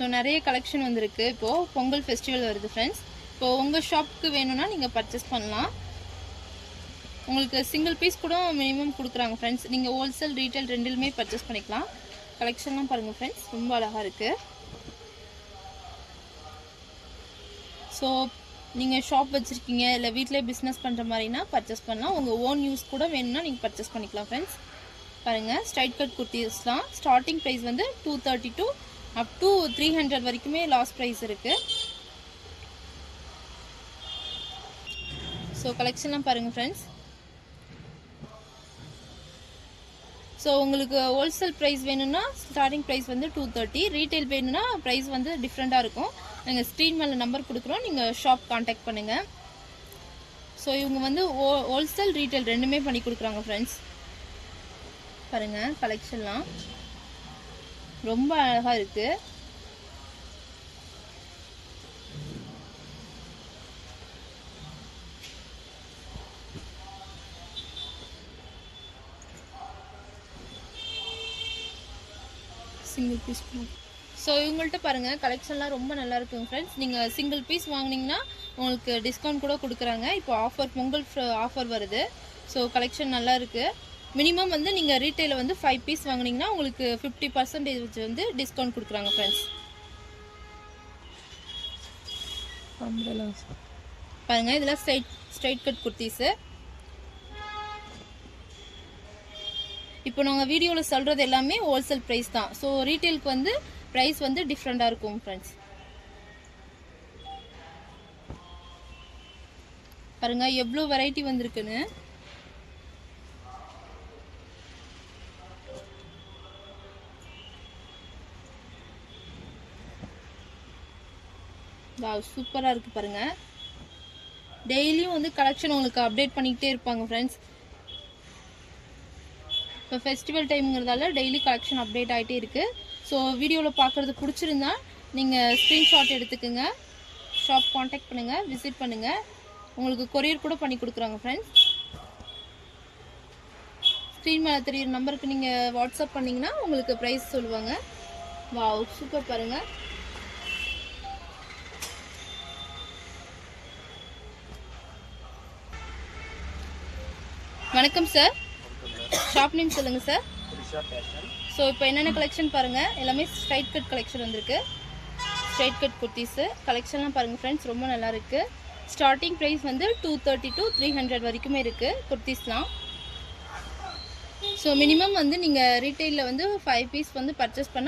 So நிறைய collection வந்திருக்கு. இப்போது பொங்கல் ஃபெஸ்டிவல் வருது ஃப்ரெண்ட்ஸ். இப்போது உங்கள் ஷாப்புக்கு வேணும்னா நீங்கள் பர்ச்சேஸ் பண்ணலாம். உங்களுக்கு சிங்கிள் பீஸ் கூட மினிமம் கொடுக்குறாங்க ஃப்ரெண்ட்ஸ். நீங்கள் ஹோல்சேல் ரீட்டைல் ரெண்டிலுமே பர்ச்சேஸ் பண்ணிக்கலாம். கலெக்ஷன்லாம் பாருங்கள் ஃப்ரெண்ட்ஸ், ரொம்ப அழகாக இருக்குது. ஸோ நீங்கள் ஷாப் வச்சுருக்கீங்க இல்லை வீட்டிலே பிஸ்னஸ் பண்ணுற மாதிரினா பர்ச்சேஸ் பண்ணலாம். உங்கள் ஓன் யூஸ் கூட வேணும்னா நீங்கள் பர்ச்சேஸ் பண்ணிக்கலாம் ஃப்ரெண்ட்ஸ். பாருங்கள், ஸ்ட்ரைட் கட் குர்த்திஸ்லாம் ஸ்டார்டிங் ப்ரைஸ் வந்து 232 அப் டு 300 வரைக்குமே லாஸ்ட் ப்ரைஸ் இருக்குது. ஸோ கலெக்ஷன்லாம் பாருங்கள் ஃப்ரெண்ட்ஸ். ஸோ உங்களுக்கு ஹோல்சேல் ப்ரைஸ் வேணும்னா ஸ்டார்டிங் ப்ரைஸ் வந்து 230, ரீட்டைல் வேணும்னா ப்ரைஸ் வந்து டிஃப்ரெண்ட்டாக இருக்கும். நாங்கள் ஸ்க்ரீன் மேலே நம்பர் கொடுக்குறோம், நீங்கள் ஷாப் காண்டாக்ட் பண்ணுங்கள். ஸோ இவங்க வந்து ஹோல்சேல் ரீட்டைல் ரெண்டுமே பண்ணி கொடுக்குறாங்க ஃப்ரெண்ட்ஸ். பாருங்கள், கலெக்ஷன்லாம் ரொம்ப அழகாக இருக்குது. Single piece. ஸோ இவங்கள்ட்ட பாருங்கள், கலெக்ஷன்லாம் ரொம்ப நல்லா இருக்குங்க ஃப்ரெண்ட்ஸ். நீங்கள் சிங்கிள் பீஸ் வாங்கினீங்கன்னா உங்களுக்கு டிஸ்கவுண்ட் கூட கொடுக்குறாங்க. இப்போ ஆஃபர், பொங்கல் ஆஃபர் வருது. ஸோ கலெக்ஷன் நல்லா இருக்குது. மினிமம் வந்து நீங்கள் ரீட்டைலில் வந்து 5 பீஸ் வாங்கினீங்கன்னா உங்களுக்கு 50% வந்து டிஸ்கவுண்ட் கொடுக்குறாங்க ஃப்ரெண்ட்ஸ். பாருங்கள், இதெல்லாம் ஸ்ட்ரைட் கட் குர்த்திஸு. இப்போ நாங்கள் வீடியோவில் சொல்கிறது எல்லாமே ஹோல்சேல் ப்ரைஸ் தான். ஸோ ரீட்டைலுக்கு வந்து ப்ரைஸ் வந்து டிஃப்ரெண்ட்டாக இருக்கும் ஃப்ரெண்ட்ஸ். பாருங்கள் எவ்வளோ வெரைட்டி வந்திருக்குன்னு. சூப்பராக இருக்குது பாருங்கள். டெய்லியும் வந்து கலெக்ஷன் உங்களுக்கு அப்டேட் பண்ணிக்கிட்டே இருப்பாங்க ஃப்ரெண்ட்ஸ். இப்போ ஃபெஸ்டிவல் டைம்ங்கிறதால டெய்லி கலெக்ஷன் அப்டேட் ஆகிட்டே இருக்குது. ஸோ வீடியோவில் பார்க்குறது பிடிச்சிருந்தா நீங்கள் ஸ்க்ரீன்ஷாட் எடுத்துக்கோங்க, ஷாப் காண்டாக்ட் பண்ணுங்கள், விசிட் பண்ணுங்கள். உங்களுக்கு கொரியர் கூட பண்ணி கொடுக்குறாங்க ஃப்ரெண்ட்ஸ். ஸ்க்ரீன் மேலே தெரியுற நம்பருக்கு நீங்கள் வாட்ஸ்அப் பண்ணிங்கன்னா உங்களுக்கு ப்ரைஸ் சொல்லுவாங்க. வாவ், சூப்பர் பாருங்கள். வணக்கம் சார், ஷாப் நேம் சொல்லுங்கள் சார். ஸோ இப்போ என்னென்ன கலெக்ஷன் பாருங்கள், எல்லாமே ஸ்ட்ரைட் கட் கலெக்ஷன் வந்திருக்கு. ஸ்ட்ரைட் கட் குர்த்திஸு கலெக்ஷன்லாம் பாருங்கள் ஃப்ரெண்ட்ஸ், ரொம்ப நல்லா இருக்குது. ஸ்டார்டிங் ப்ரைஸ் வந்து 230 to 300 வரைக்குமே இருக்குது குர்த்திஸ்லாம். ஸோ மினிமம் வந்து நீங்கள் ரீட்டெயிலில் வந்து 5 பீஸ் வந்து பர்ச்சேஸ் பண்ணால்